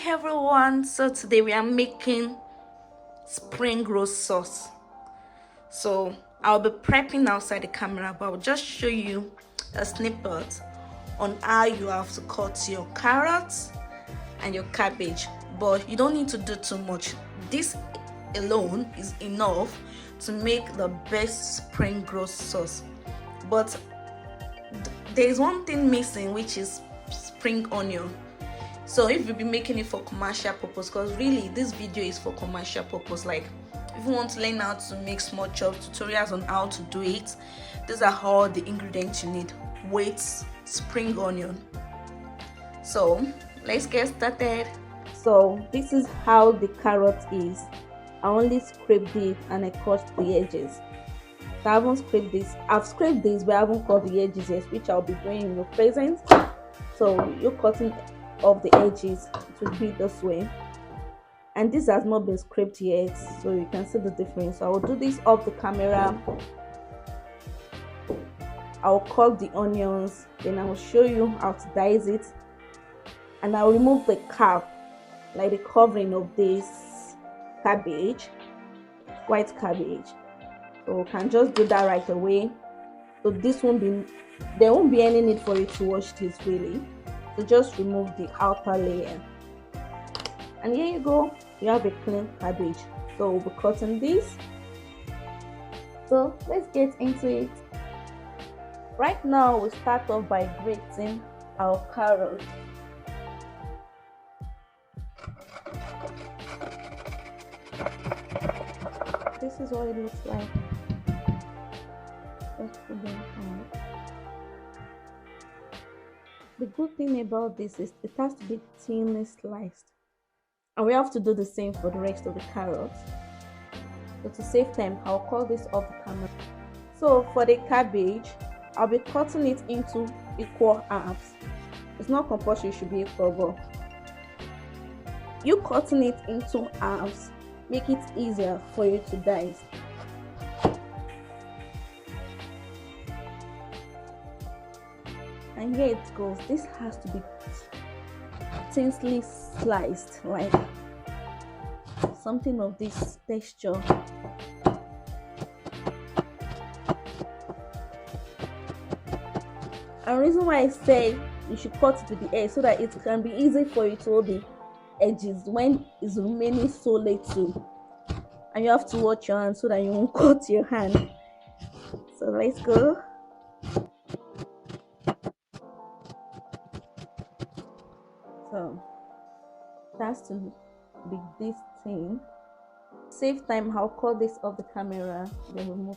everyone, so today we are making spring roll sauce. So I'll be prepping outside the camera, but I'll just show you a snippet on how you have to cut your carrots and your cabbage, but you don't need to do too much. This alone is enough to make the best spring roll sauce. But there is one thing missing, which is spring onion. So if you'll be making it for commercial purpose, because really this video is for commercial purpose, like if you want to learn how to make small chops, tutorials on how to do it, these are all the ingredients you need with spring onion. So let's get started. So this is how the carrot is. I only scraped it and I cut the edges. So I haven't scraped this. I've scraped this, but I haven't cut the edges yet, which I'll be doing in the present. So you're cutting off the edges, it will be this way, and this has not been scraped yet, so you can see the difference. So I will do this off the camera. I'll cut the onions, then I will show you how to dice it, and I'll remove the cap, like the covering of this cabbage, white cabbage. So we can just do that right away. So this won't be, there won't be any need for you to wash this really. So just remove the outer layer, and here you go, you have a clean cabbage. So we'll be cutting this. So let's get into it. Right now we start off by grating our carrot. This is what it looks like. Let's put them out. The good thing about this is it has to be thinly sliced, and we have to do the same for the rest of the carrots. So to save time, I'll cut this off the camera. So for the cabbage, I'll be cutting it into equal halves. It's not compulsory it should be equal, but you cutting it into halves make it easier for you to dice. And here it goes. This has to be thinly sliced, like something of this texture. And the reason why I say you should cut it with the edge, so that it can be easy for you to hold the edges when it's remaining so little, and you have to watch your hand so that you won't cut your hand. So let's go. So it has to be this thing. Save time, I'll cut this off the camera, then remove.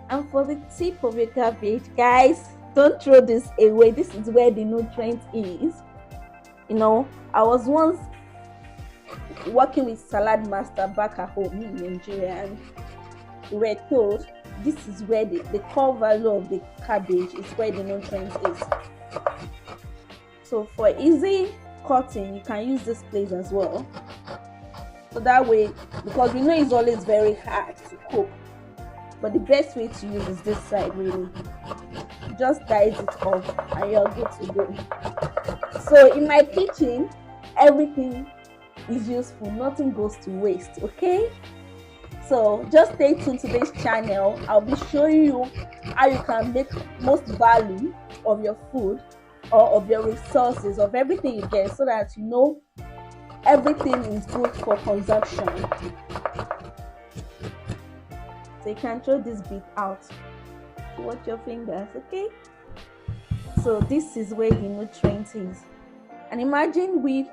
And for the tip of your cabbage, guys, don't throw this away. This is where the nutrient is. You know, I was once working with salad master back at home in Nigeria, and we were told this is where the core value of the cabbage is, where the nutrient is. So for easy cutting, you can use this place as well. So that way, because we know it's always very hard to cook, but the best way to use is this side really. Just dice it off and you're good to go. So in my kitchen, everything is useful, nothing goes to waste, okay? So just stay tuned to this channel. I'll be showing you how you can make most value of your food, or of your resources, of everything you get, so that you know everything is good for consumption. So you can throw this bit out to watch your fingers, okay? So this is where the nutrient is. And imagine we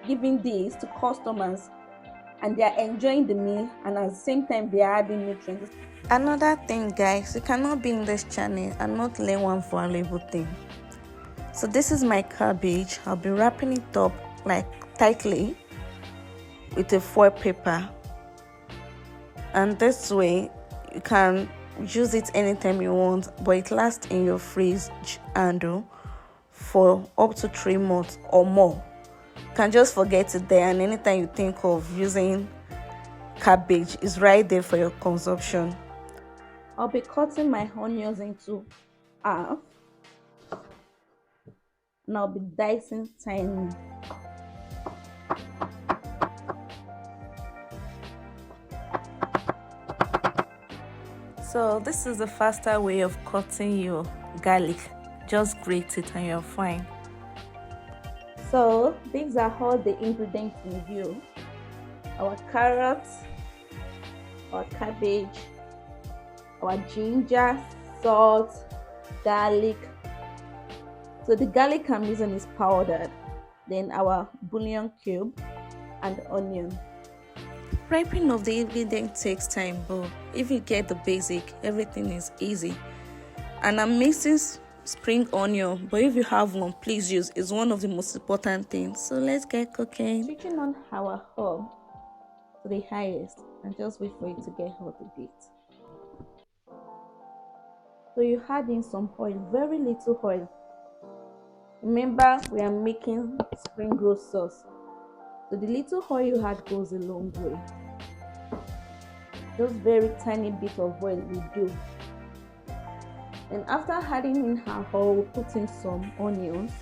giving this to customers and they are enjoying the meal, and at the same time they are adding nutrients. Another thing, guys, you cannot be in this channel and not learn one valuable thing. So this is my cabbage. I'll be wrapping it up like tightly with a foil paper, and this way you can use it anytime you want, but it lasts in your fridge handle for up to 3 months or more. You can just forget it there, and anytime you think of using cabbage, is right there for your consumption. I'll be cutting my onions into half, and I'll be dicing tiny. So this is the faster way of cutting your garlic. Just grate it and you're fine. So these are all the ingredients in view: our carrots, our cabbage, our ginger, salt, garlic. So the garlic I'm using is powdered, then our bouillon cube and onion. Prepping of the ingredient takes time, but if you get the basic, everything is easy. And I'm mixing spring onion, but if you have one, please use. It's one of the most important things. So let's get cooking. Switching on our herb to the highest and just wait for it to get hot a bit. So you add in some oil, very little oil. Remember, we are making Springroll sauce, so the little oil you add goes a long way. Just very tiny bit of oil will do. And after adding in our oil, we'll put in some onions.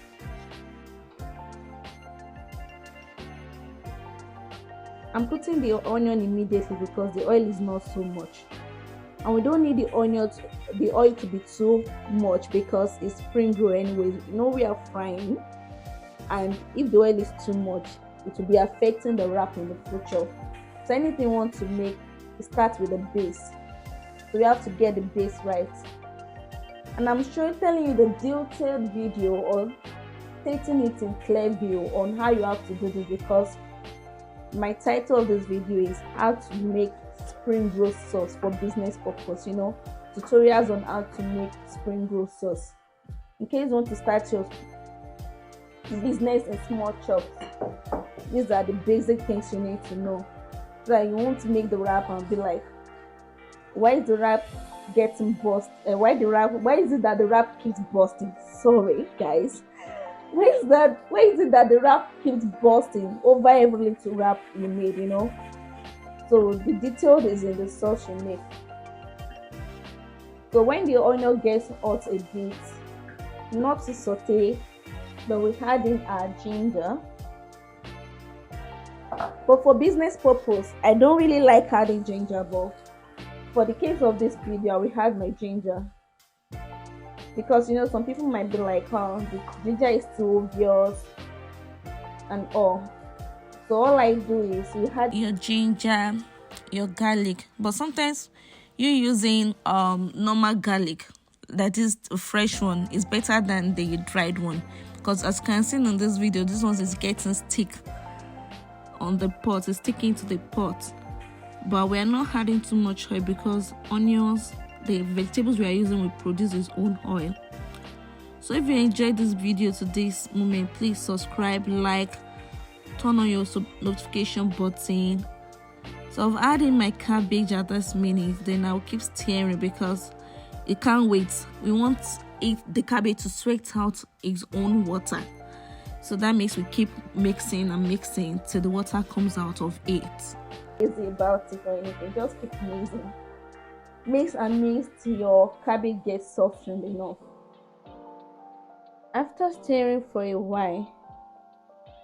I'm putting the onion immediately because the oil is not so much, and we don't need the oil to be too much because it's Springroll anyways. You know, we are frying, and if the oil is too much, it will be affecting the wrap in the future. So anything you want to make, you start with the base. So you have to get the base right. And I'm telling you the detailed video or stating it in clear view on how you have to do this, because my title of this video is how to make Springroll sauce for business purpose. You know, tutorials on how to make Springroll sauce in case you want to start your business in small chops. These are the basic things you need to know, so that you won't make the wrap and be like, why is the wrap getting burst? Why is it that the wrap keeps busting? Sorry guys, why is it that the wrap keeps busting over every little wrap you made, you know? So the detail is in the sauce you make. So when the onion gets hot a bit, not to saute, but we add in our ginger. But for business purpose, I don't really like adding ginger, but for the case of this video, we had my ginger, because you know some people might be like, oh, the ginger is too obvious and all. So all I do is you add your ginger, your garlic, but sometimes you're using normal garlic, that is a fresh one, is better than the dried one, because as you can see in this video, this one is getting stick on the pot, it's sticking to the pot. But we are not adding too much oil because onions, the vegetables we are using, will produce its own oil. So if you enjoyed this video to this moment, please subscribe, like, turn on your notification button. So I've added my cabbage at this minute, then I'll keep stirring because it can't wait. We want the cabbage to sweat out its own water, so that makes we keep mixing and mixing till the water comes out of it. Easy about it or anything, just keep mixing. Mix and mix till your cabbage gets softened enough. After stirring for a while,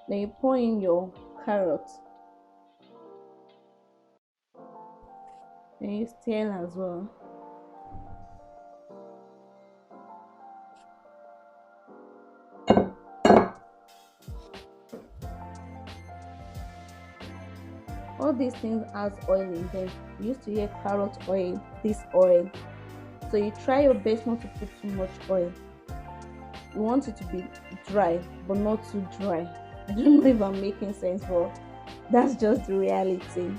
then you pour in your carrot. Then you stir as well. All these things has oil in them. You used to hear carrot oil, this oil. So you try your best not to put too much oil. You want it to be dry, but not too dry. I don't know if I'm making sense, but that's just the reality.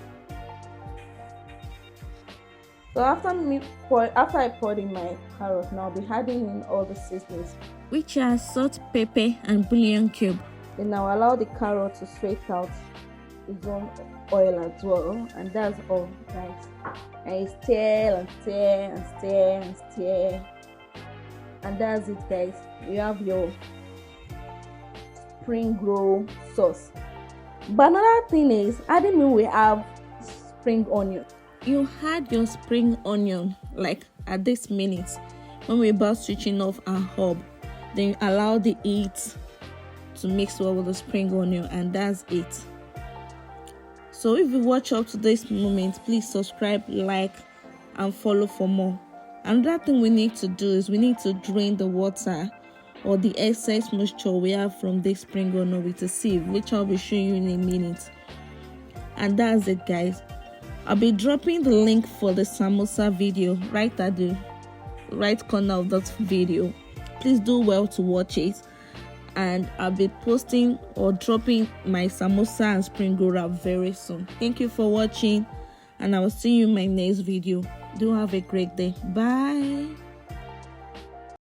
So after I poured in my carrot, now I'll be adding in all the seasonings, which are salt, pepper, and bouillon cube. Then I'll allow the carrot to sweat out its own oil as well, and that's all, guys. And you stir and stir and stir and stir, and that's it, guys. You have your Springroll sauce. But another thing is, adding in we have spring onion. You add your spring onion like at this minute when we're about switching off our hob. Then you allow the heat to mix well with the spring onion, and that's it. So if you watch up to this moment, please subscribe, like, and follow for more. Another thing we need to do is we need to drain the water or the excess moisture we have from this spring roll with a sieve, which I'll be showing you in a minute. And that's it, guys. I'll be dropping the link for the samosa video right at the right corner of that video. Please do well to watch it, and I'll be posting or dropping my samosa and spring roll wrap very soon. Thank you for watching, and I will see you in my next video. Do have a great day. Bye.